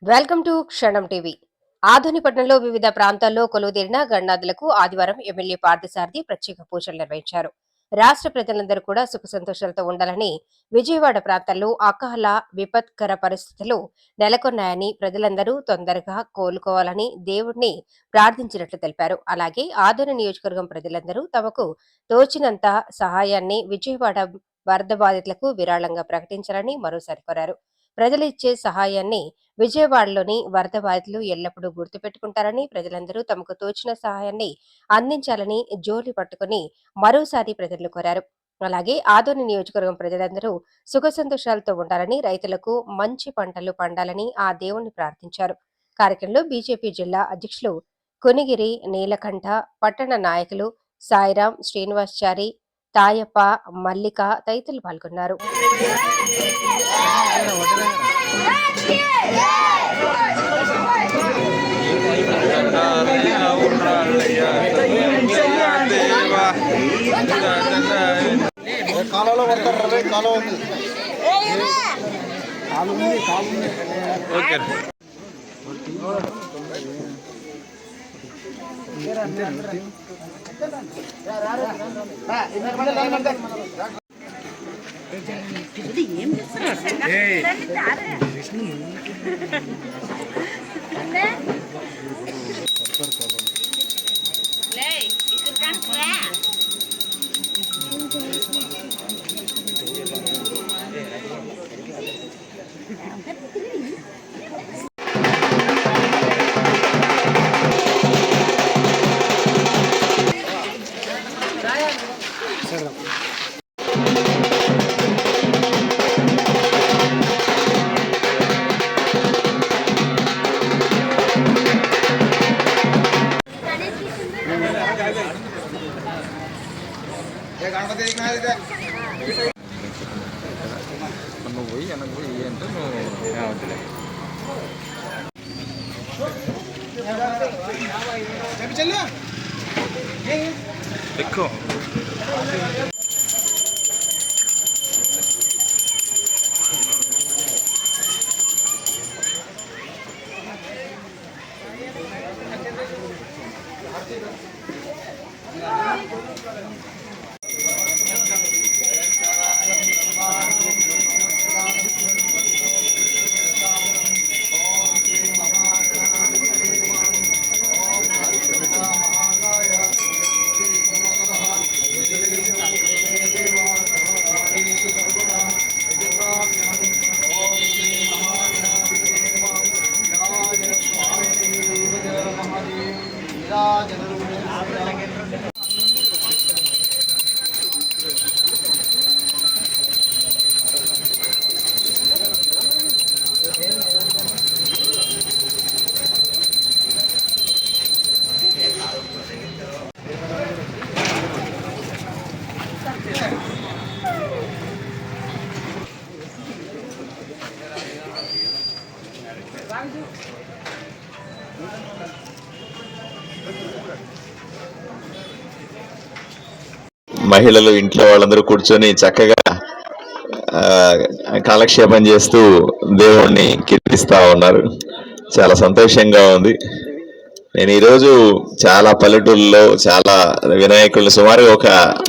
Welcome to క్షణం TV. ఆధునిపట్నంలో వివిధ ప్రాంతాల్లో కొలువుదీరిన గణనాథులకు ఆదివారం ఎమ్మెల్యే పార్థసారథి ప్రత్యేక పూజలు నిర్వహించారు. రాష్ట్ర ప్రజలందరూ కూడా సుఖ సంతోషాలతో ఉండాలని, విజయవాడ ప్రాంతాల్లో అకాల విపత్కర పరిస్థితులు నెలకొన్నాయని, ప్రజలందరూ తొందరగా కోలుకోవాలని దేవుడిని ప్రార్థించినట్లు తెలిపారు. అలాగే ఆదోని నియోజకవర్గం ప్రజలందరూ తమకు తోచినంత సహాయాన్ని విజయవాడ వరద బాధితులకు విరాళంగా ప్రకటించాలని మరోసారి కోరారు. ప్రజలు ఇచ్చే సహాయాన్ని విజయవాడలోని వరద బాధితులు ఎల్లప్పుడూ గుర్తుపెట్టుకుంటారని, ప్రజలందరూ తమకు తోచిన సహాయాన్ని అందించాలని జోలి పట్టుకుని మరోసారి ప్రజలు కోరారు. అలాగే ఆదోని నియోజకవర్గం ప్రజలందరూ సుఖ సంతోషాలతో ఉండాలని, రైతులకు మంచి పంటలు పండాలని ఆ దేవుణ్ణి ప్రార్థించారు. కార్యక్రమంలో బీజేపీ జిల్లా అధ్యక్షులు కొనిగిరి నీలకంఠ, పట్టణ నాయకులు సాయిరాం, శ్రీనివాసచారి, తాయప్ప, మల్లిక తదితరులు పాల్గొన్నారు. కాలంలో పడతారు కాలం ఓకే నువ్వు పోయి వెనక్కి పోయి అంటే నువ్వు ఎక్కువ మహిళలు ఇంట్లో వాళ్ళందరూ కూర్చొని చక్కగా కాలక్షేపం చేస్తూ దేవుణ్ణి కీర్తిస్తా ఉన్నారు. చాలా సంతోషంగా ఉంది. నేను ఈరోజు చాలా పల్లెటూళ్ళలో చాలా వినాయకుల్ని సుమారుగా ఒక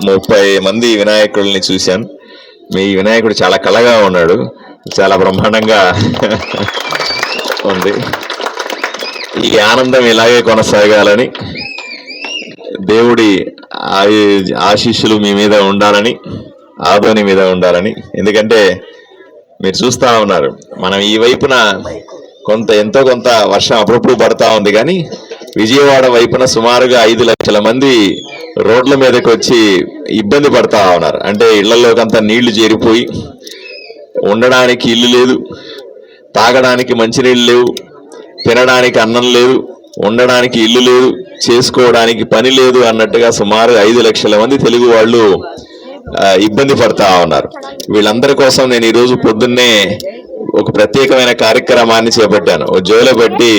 30 మంది వినాయకుల్ని చూశాను. మీ వినాయకుడు చాలా కళగా ఉన్నాడు, చాలా బ్రహ్మాండంగా ఉంది. ఈ ఆనందం ఇలాగే కొనసాగాలని, దేవుడి ఆశీస్సులు మీ మీద ఉండాలని, ఆదోని మీద ఉండాలని. ఎందుకంటే మీరు చూస్తూ ఉన్నారు, మనం ఈ వైపున ఎంతో కొంత వర్షం అప్పుడప్పుడు పడతా ఉంది, కానీ విజయవాడ వైపున సుమారుగా 5 లక్షల మంది రోడ్ల మీదకి వచ్చి ఇబ్బంది పడతా ఉన్నారు. అంటే ఇళ్లలోకంతా నీళ్లు చేరిపోయి ఉండడానికి ఇల్లు లేదు, తాగడానికి మంచినీళ్ళు లేవు, తినడానికి అన్నం లేదు, ఉండడానికి ఇల్లు లేదు, చేసుకోవడానికి పని లేదు అన్నట్టుగా సుమారు 5 లక్షల మంది తెలుగు వాళ్ళు ఇబ్బంది పడతా ఉన్నారు. వీళ్ళందరి కోసం నేను ఈరోజు పొద్దున్నే ఒక ప్రత్యేకమైన కార్యక్రమాన్ని చేపట్టాను. జోలో పెట్టి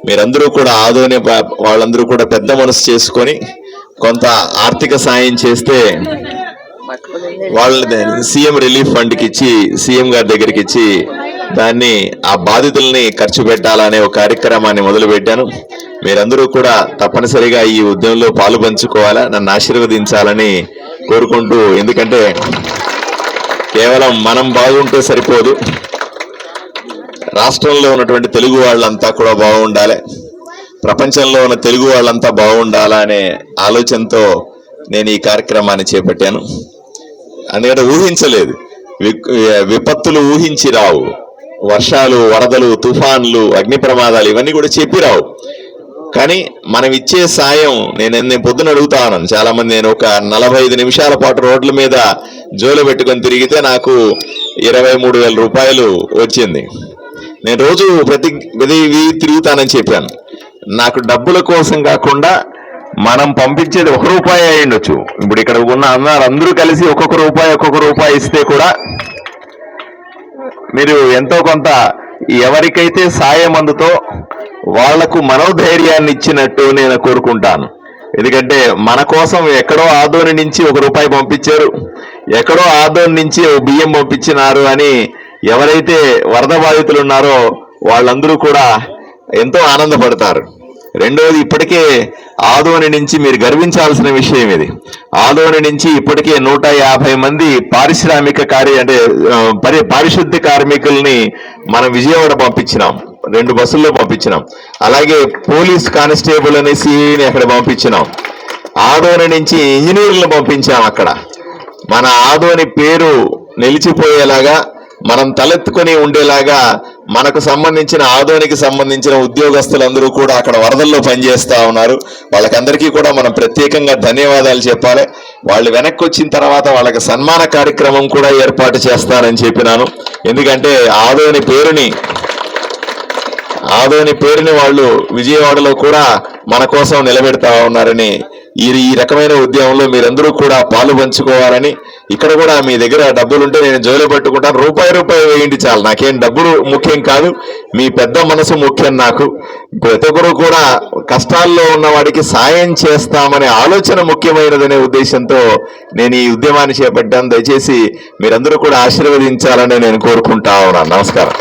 మీరందరూ కూడా ఆదోని వాళ్ళందరూ కూడా పెద్ద మనసు చేసుకొని కొంత ఆర్థిక సాయం చేస్తే వాళ్ళని సీఎం రిలీఫ్ ఫండ్కి ఇచ్చి, సీఎం గారి దగ్గరికి ఇచ్చి దాన్ని ఆ బాధితుల్ని ఖర్చు పెట్టాలనే ఒక కార్యక్రమాన్ని మొదలుపెట్టాను. మీరందరూ కూడా తప్పనిసరిగా ఈ ఉద్యమంలో పాలు పంచుకోవాలా, నన్ను ఆశీర్వదించాలని కోరుకుంటూ, ఎందుకంటే కేవలం మనం బాగుంటే సరిపోదు, రాష్ట్రంలో ఉన్నటువంటి తెలుగు వాళ్ళంతా కూడా బాగుండాలి, ప్రపంచంలో ఉన్న తెలుగు వాళ్ళంతా బాగుండాలా అనే ఆలోచనతో నేను ఈ కార్యక్రమాన్ని చేపట్టాను. అందుకంటే ఊహించలేదు, విపత్తులు ఊహించి రావు, వర్షాలు, వరదలు, తుఫాన్లు, అగ్ని ప్రమాదాలు ఇవన్నీ కూడా చెప్పి రావు. కానీ మనం ఇచ్చే సాయం, నేను పొద్దున అడుగుతా ఉన్నాను చాలా మంది, నేను ఒక 45 నిమిషాల పాటు రోడ్ల మీద జోలు పెట్టుకొని తిరిగితే నాకు 23,000 రూపాయలు వచ్చింది. నేను రోజు ప్రతి వీధి తిరుగుతానని చెప్పాను. నాకు డబ్బుల కోసం కాకుండా మనం పంపించేది ₹1 అయ్యుండొచ్చు. ఇప్పుడు ఇక్కడ ఉన్న అందరూ కలిసి ఒక్కొక్క రూపాయి ఇస్తే కూడా మీరు ఎంతో కొంత ఎవరికైతే సాయం అందుతో వాళ్లకు మనోధైర్యాన్ని ఇచ్చినట్టు నేను కోరుకుంటాను. ఎందుకంటే మన కోసం ఎక్కడో ఆదోని నుంచి ₹1 పంపించారు, ఎక్కడో ఆదోని నుంచి బియ్యం పంపించినారు అని ఎవరైతే వరద బాధితులు ఉన్నారో వాళ్ళందరూ కూడా ఎంతో ఆనందపడతారు. రెండవది, ఇప్పటికే ఆదోని నుంచి మీరు గర్వించాల్సిన విషయం ఇది. ఆదోని నుంచి ఇప్పటికే 150 మంది పారిశుద్ధ్య కార్మికుల్ని మనం విజయవాడ పంపించినాం, 2 బస్సుల్లో పంపించినాం. అలాగే పోలీస్ కానిస్టేబుల్ అనేసి అక్కడ పంపించినాం. ఆదోని నుంచి ఇంజనీర్లను పంపించాం. అక్కడ మన ఆదోని పేరు నిలిచిపోయేలాగా, మనం తలెత్తుకొని ఉండేలాగా మనకు సంబంధించిన ఆదోనికి సంబంధించిన ఉద్యోగస్తులందరూ కూడా అక్కడ వరదల్లో పనిచేస్తా ఉన్నారు. వాళ్ళకందరికీ కూడా మనం ప్రత్యేకంగా ధన్యవాదాలు చెప్పాలి. వాళ్ళు వెనక్కి వచ్చిన తర్వాత వాళ్ళకి సన్మాన కార్యక్రమం కూడా ఏర్పాటు చేస్తానని చెప్పినాను. ఎందుకంటే ఆదోని పేరుని వాళ్ళు విజయవాడలో కూడా మన కోసం నిలబెడతా ఉన్నారని, ఈ రకమైన ఉద్యమంలో మీరందరూ కూడా పాలు పంచుకోవాలని, ఇక్కడ కూడా మీ దగ్గర డబ్బులుంటే నేను జోలు పట్టుకుంటాను, రూపాయి వేయండి చాలు, నాకేం డబ్బులు ముఖ్యం కాదు, మీ పెద్ద మనసు ముఖ్యం నాకు. ప్రతి ఒక్కరూ కూడా కష్టాల్లో ఉన్న వాడికి సాయం చేస్తామనే ఆలోచన ముఖ్యమైనదనే ఉద్దేశంతో నేను ఈ ఉద్యమాన్ని చేపట్టాను. దయచేసి మీరందరూ కూడా ఆశీర్వదించాలని నేను కోరుకుంటా ఉన్నాను. నమస్కారం.